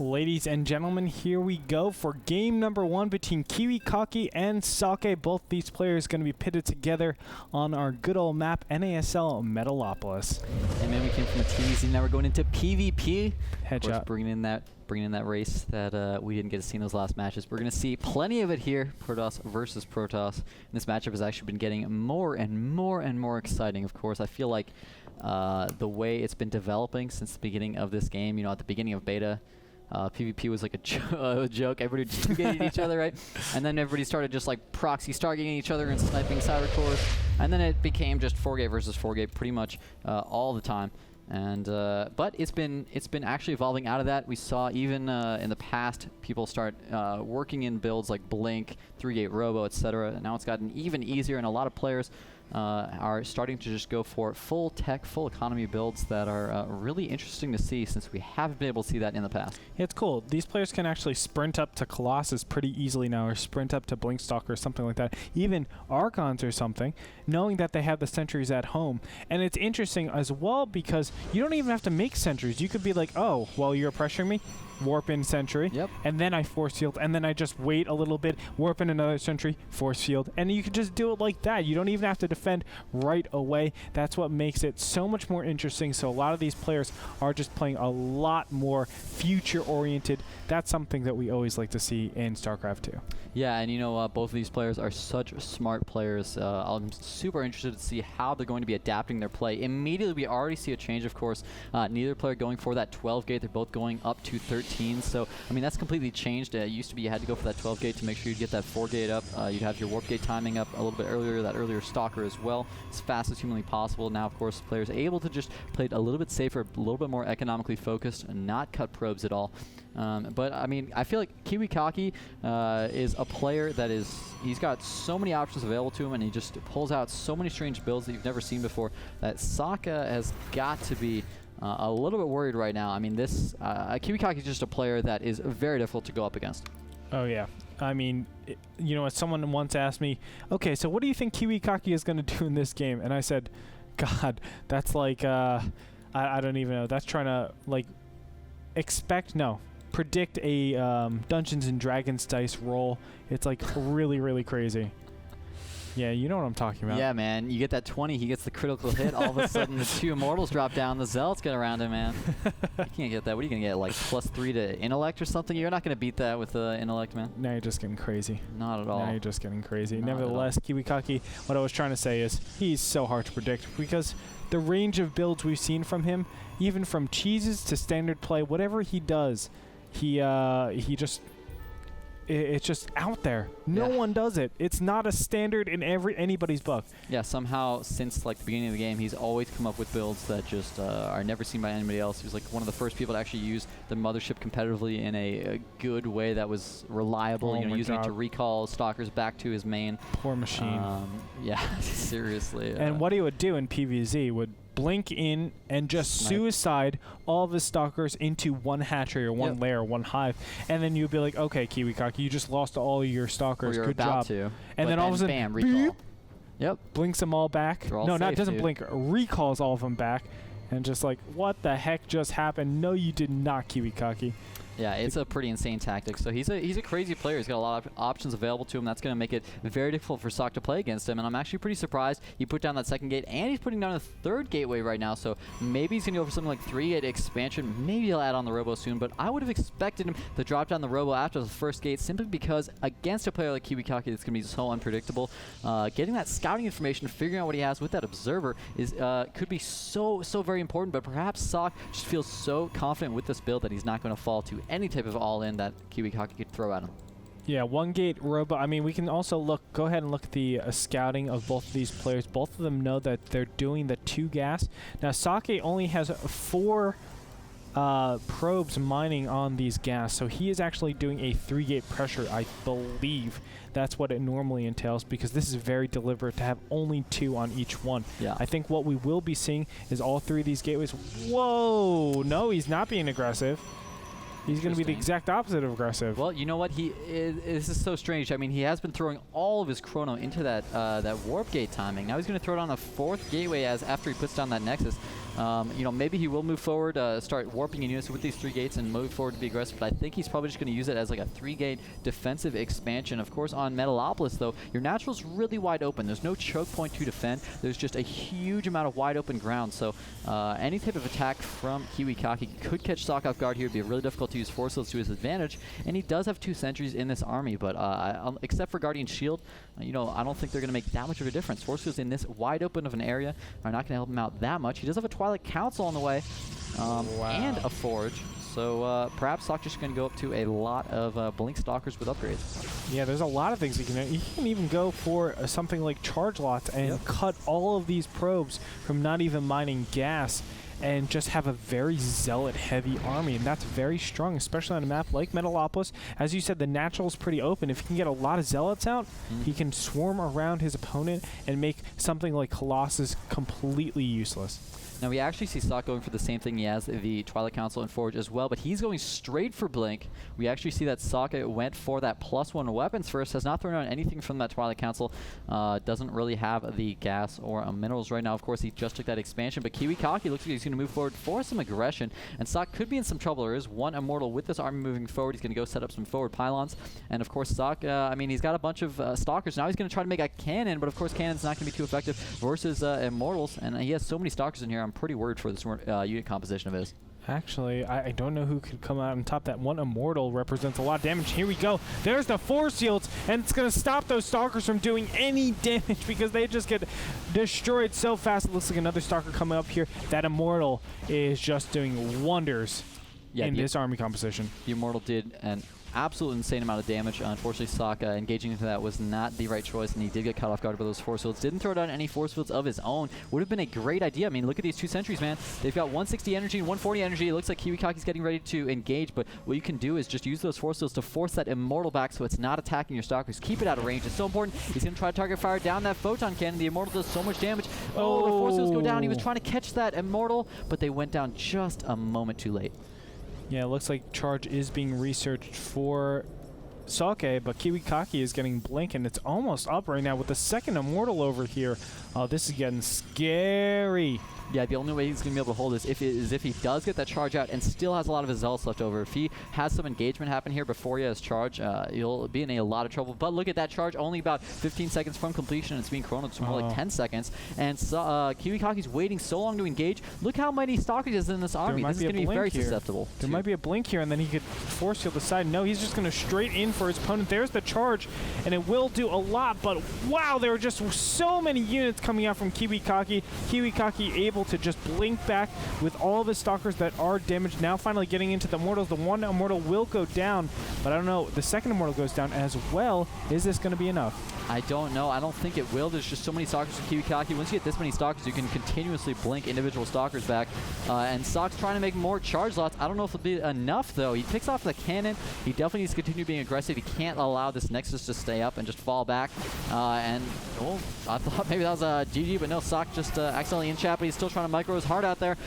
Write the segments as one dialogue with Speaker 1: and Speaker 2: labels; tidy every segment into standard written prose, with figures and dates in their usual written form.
Speaker 1: Ladies and gentlemen, here we go for game number 1 between Kiwikaki and Socke. Both these players going to be pitted together on our good old map, NASL Metalopolis.
Speaker 2: And then we came from the TVZ, now we're going into PvP.
Speaker 1: Headshot.
Speaker 2: Bringing in that race that we didn't get to see in those last matches. We're going to see plenty of it here, Protoss versus Protoss. And this matchup has actually been getting more and more exciting, of course. I feel like the way it's been developing since the beginning of this game, you know, at the beginning of beta, PvP was like a joke. Everybody just two-gated each other, right? And then everybody started just like proxy stargating each other and sniping cyber cores. And then it became just 4-gate versus 4-gate pretty much all the time. And but it's been actually evolving out of that. We saw even in the past people start working in builds like Blink, 3-gate Robo, etc. And now it's gotten even easier, and a lot of players are starting to just go for full tech, full economy builds that are really interesting to see, since we haven't been able to see that in the past.
Speaker 1: Yeah, it's cool. These players can actually sprint up to Colossus pretty easily now, or sprint up to Blinkstalker or something like that. Even Archons or something, knowing that they have the sentries at home. And it's interesting as well because you don't even have to make sentries. You could be like, oh, well, you're pressuring me. Warp in sentry, and then I force field, and then I just wait a little bit, warp in another sentry, force field, and you can just do it like that. You don't even have to defend right away. That's what makes it so much more interesting. So a lot of these players are just playing a lot more future-oriented. That's something that we always like to see in StarCraft 2. Yeah,
Speaker 2: and you know, both of these players are such smart players. I'm super interested to see how they're going to be adapting their play. Immediately, we already see a change, of course. Neither player going for that 12-gate. They're both going up to 13. So, I mean, that's completely changed. It used to be you had to go for that 12-gate to make sure you get that 4-gate up. You'd have your warp gate timing up a little bit earlier, that earlier Stalker as well, as fast as humanly possible. Now, of course, players are able to just play it a little bit safer, a little bit more economically focused, and not cut probes at all. But, I mean, I feel like Kiwikaki is a player that he's got so many options available to him, and he just pulls out so many strange builds that you've never seen before, that Socke has got to be a little bit worried right now. I mean, this Kiwikaki is just a player that is very difficult to go up against.
Speaker 1: Oh, yeah. I mean, you know, someone once asked me, okay, so what do you think Kiwikaki is going to do in this game? And I said, God, that's like, I don't even know. That's trying to, like, predict a Dungeons and Dragons dice roll. It's like really crazy. Yeah, you know what I'm talking about.
Speaker 2: Yeah, man. You get that 20, he gets the critical hit. All of a sudden, the 2 Immortals drop down. The Zealots get around him, man. You can't get that. What are you going to get, like +3 to Intellect or something? You're not going to beat that with Intellect, man.
Speaker 1: Now you're just getting crazy.
Speaker 2: Not at all.
Speaker 1: Now you're just getting crazy.
Speaker 2: Not
Speaker 1: Nevertheless, Kiwikaki, what I was trying to say is he's so hard to predict because the range of builds we've seen from him, even from cheeses to standard play, whatever he does, he just... It's just out there. No one does it. It's not a standard in anybody's book.
Speaker 2: Yeah, somehow since like the beginning of the game, he's always come up with builds that just are never seen by anybody else. He was like one of the first people to actually use the mothership competitively in a good way that was reliable. You know, using it to recall stalkers back to his main.
Speaker 1: Poor machine.
Speaker 2: Yeah, seriously.
Speaker 1: And what he would do in PvZ would blink in and just suicide all of his stalkers into one hatchery or one lair, one hive, and then you'd be like, okay, Kiwikaki, you just lost all your stalkers. Good job. And then all of a sudden,
Speaker 2: bam, recall.
Speaker 1: Blinks them all back. No, not doesn't blink. Recalls all of them back, and just like, what the heck just happened? No, you did not, Kiwikaki.
Speaker 2: Yeah, it's a pretty insane tactic. So he's a crazy player. He's got a lot of options available to him. That's going to make it very difficult for Socke to play against him. And I'm actually pretty surprised he put down that 2nd gate, and he's putting down a 3rd gateway right now. So maybe he's going to go for something like 3-gate expansion. Maybe he'll add on the Robo soon. But I would have expected him to drop down the Robo after the 1st gate, simply because against a player like Kiwikaki that's going to be so unpredictable, getting that scouting information, figuring out what he has with that observer is could be so very important. But perhaps Socke just feels so confident with this build that he's not going to fall to any type of all-in that Kiwikaki could throw at him.
Speaker 1: Yeah, 1-gate Robo. I mean, we can also go ahead and look at the scouting of both of these players. Both of them know that they're doing the 2 gas. Now, Socke only has 4 probes mining on these gas, so he is actually doing a 3-gate pressure, I believe. That's what it normally entails, because this is very deliberate to have only 2 on each one.
Speaker 2: Yeah.
Speaker 1: I think what we will be seeing is all 3 of these gateways. Whoa! No, he's not being aggressive. He's going to be the exact opposite of aggressive.
Speaker 2: Well, you know what? This is so strange. I mean, he has been throwing all of his chrono into that warp gate timing. Now he's going to throw it on a 4th gateway after he puts down that Nexus. You know, maybe he will move forward, start warping in units with these 3 gates and move forward to be aggressive, but I think he's probably just going to use it as like a 3-gate defensive expansion. Of course, on Metalopolis, though, your natural's really wide open. There's no choke point to defend. There's just a huge amount of wide open ground, so any type of attack from Kiwikaki could catch Socke off guard here. It'd be really difficult to use Force Fields to his advantage, and he does have 2 sentries in this army, but except for Guardian Shield, you know, I don't think they're going to make that much of a difference. Force Fields in this wide open of an area are not going to help him out that much. He does have a Twilight Council on the way, and a Forge. So perhaps Socke just going to go up to a lot of Blink Stalkers with upgrades. Yeah,
Speaker 1: there's a lot of things he can do. He can even go for something like Charge Lots and cut all of these probes from not even mining gas and just have a very zealot-heavy army, and that's very strong, especially on a map like Metalopolis. As you said, the natural is pretty open. If he can get a lot of zealots out, he can swarm around his opponent and make something like Colossus completely useless.
Speaker 2: Now, we actually see Socke going for the same thing. He has the Twilight Council and Forge as well, but he's going straight for Blink. We actually see that Socke went for that +1 weapons first, has not thrown out anything from that Twilight Council, doesn't really have the gas or minerals right now. Of course, he just took that expansion, but Kiwikaki looks like he's going to move forward for some aggression, and Socke could be in some trouble. There is 1 Immortal with this army moving forward. He's going to go set up some forward pylons, and of course, Socke, I mean, he's got a bunch of Stalkers. Now he's going to try to make a cannon, but of course, cannon's not going to be too effective versus Immortals, and he has so many Stalkers in here. I'm pretty worried for this unit composition of his.
Speaker 1: Actually, I don't know who could come out on top. That 1 Immortal represents a lot of damage. Here we go. There's the Force Fields, and it's going to stop those Stalkers from doing any damage because they just get destroyed so fast. It looks like another Stalker coming up here. That Immortal is just doing wonders in this army composition.
Speaker 2: The Immortal did an absolute insane amount of damage. Unfortunately, Socke engaging into that was not the right choice, and he did get caught off guard by those Force Fields. Didn't throw down any Force Fields of his own. Would have been a great idea. I mean, look at these 2 sentries, man. They've got 160 energy and 140 energy. It looks like Kiwikaki's getting ready to engage, but what you can do is just use those Force Fields to force that Immortal back so it's not attacking your Stalkers. Keep it out of range. It's so important. He's going to try to target fire down that Photon Cannon. The Immortal does so much damage. Oh, the Force Fields go down. He was trying to catch that Immortal, but they went down just a moment too late.
Speaker 1: Yeah, it looks like charge is being researched for Socke, but Kiwikaki is getting Blink, and it's almost up right now with the 2nd Immortal over here. Oh, this is getting scary.
Speaker 2: Yeah, the only way he's going to be able to hold this is if he does get that charge out and still has a lot of his zealots left over. If he has some engagement happen here before he has charge, he'll be in a lot of trouble. But look at that charge, only about 15 seconds from completion. It's being chronoed to more like 10 seconds. And Kiwikaki's waiting so long to engage. Look how many Stalkers is in this army. This is going to be very susceptible.
Speaker 1: There might be a Blink here, and then he could Force Field aside. No, he's just going to straight in for his opponent. There's the charge, and it will do a lot. But wow, there are just so many units coming out from Kiwikaki. Kiwikaki able to just blink back with all of his Stalkers that are damaged. Now finally getting into the Immortals. The 1 Immortal will go down, but I don't know. The 2nd Immortal goes down as well. Is this going to be enough?
Speaker 2: I don't know. I don't think it will. There's just so many Stalkers with Kiwikaki. Once you get this many Stalkers, you can continuously blink individual Stalkers back. And Socke's trying to make more charge lots. I don't know if it'll be enough, though. He picks off the cannon. He definitely needs to continue being aggressive. He can't allow this Nexus to stay up and just fall back. I thought maybe that was a GG, but no, Socke just accidentally in chat, but he's still trying to micro his heart out there.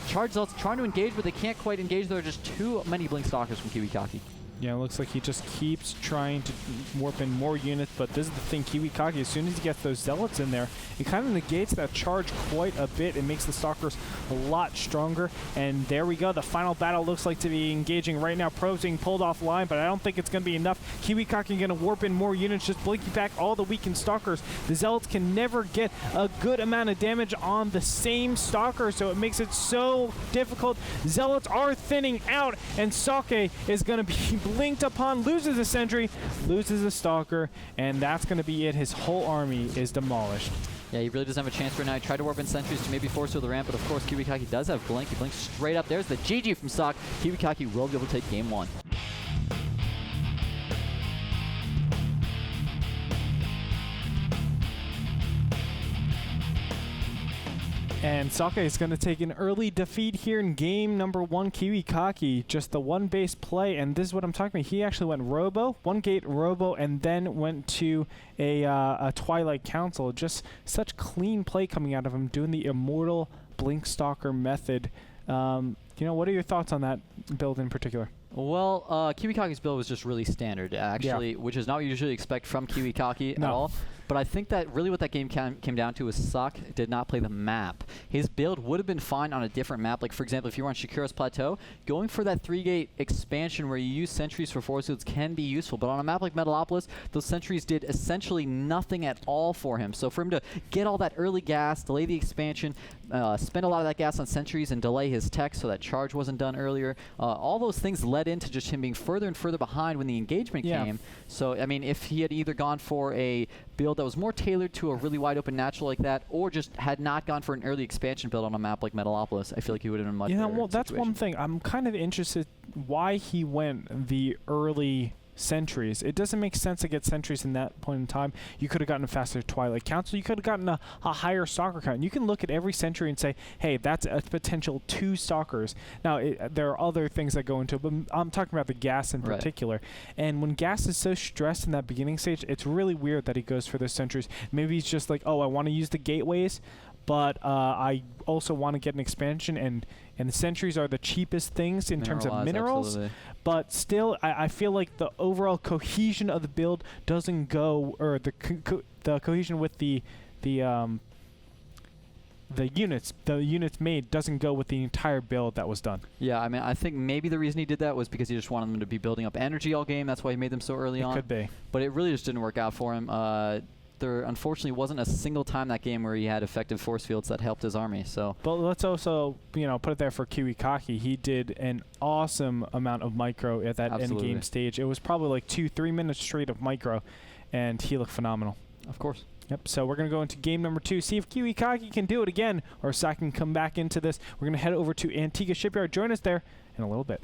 Speaker 2: Charge lots trying to engage, but they can't quite engage. There are just too many blink Stalkers from Kiwikaki.
Speaker 1: Yeah, it looks like he just keeps trying to warp in more units, but this is the thing, Kiwikaki, as soon as he gets those Zealots in there, it kind of negates that charge quite a bit. It makes the Stalkers a lot stronger, and there we go. The final battle looks like to be engaging right now. Probes being pulled offline, but I don't think it's going to be enough. Kiwikaki going to warp in more units, just blinking back all the weakened Stalkers. The Zealots can never get a good amount of damage on the same Stalker, so it makes it so difficult. Zealots are thinning out, and Socke is going to be blinked upon, loses a sentry, loses a Stalker, and that's going to be it. His whole army is demolished.
Speaker 2: Yeah, he really doesn't have a chance right now. He tried to warp in sentries to maybe force through the ramp, but of course Kiwikaki does have blink. He blinks straight up. There's the GG from Socke. Kiwikaki will be able to take game 1.
Speaker 1: And Socke is going to take an early defeat here in game number 1. Kiwikaki, just the one base play, and this is what I'm talking about. He actually went Robo, 1 gate Robo, and then went to a Twilight Council. Just such clean play coming out of him, doing the Immortal Blink Stalker method. You know, what are your thoughts on that build in particular?
Speaker 2: Well, Kiwikaki's build was just really standard, actually, which is not what you usually expect from Kiwikaki at all. But I think that really what that game came down to is Socke did not play the map. His build would have been fine on a different map. Like, for example, if you were on Shakira's Plateau, going for that 3-gate expansion where you use sentries for force fields can be useful. But on a map like Metalopolis, those sentries did essentially nothing at all for him. So for him to get all that early gas, delay the expansion, spend a lot of that gas on sentries and delay his tech so that charge wasn't done earlier, all those things led into just him being further and further behind when the engagement came. So, I mean, if he had either gone for a build that was more tailored to a really wide open natural like that, or just had not gone for an early expansion build on a map like Metalopolis, I feel like he would have been much better.
Speaker 1: Well, that's one thing. I'm kind of interested why he went the early sentries. It doesn't make sense to get sentries in that point in time. You could have gotten a faster Twilight Council. You could have gotten a higher Stalker count. You can look at every sentry and say, hey, that's a potential 2 Stalkers. Now, there are other things that go into it, but I'm talking about the gas in particular. And when gas is so stressed in that beginning stage, it's really weird that he goes for those sentries. Maybe he's just like, oh, I want to use the gateways, but I also want to get an expansion, and the sentries are the cheapest things in terms of minerals.
Speaker 2: Absolutely.
Speaker 1: But still, I feel like the overall cohesion of the build doesn't go, or the cohesion with the units made doesn't go with the entire build that was done.
Speaker 2: Yeah, I mean, I think maybe the reason he did that was because he just wanted them to be building up energy all game. That's why he made them so early on.
Speaker 1: It could be.
Speaker 2: But it really just didn't work out for him. There unfortunately wasn't a single time that game where he had effective force fields that helped his army. So,
Speaker 1: but let's also put it there for Kiwikaki. He did an awesome amount of micro at that end game stage. It was probably like 2-3 minutes straight of micro, and he looked phenomenal.
Speaker 2: Of course.
Speaker 1: Yep, so we're going to go into game number 2, see if Kiwikaki can do it again, or Socke can come back into this. We're going to head over to Antigua Shipyard. Join us there in a little bit.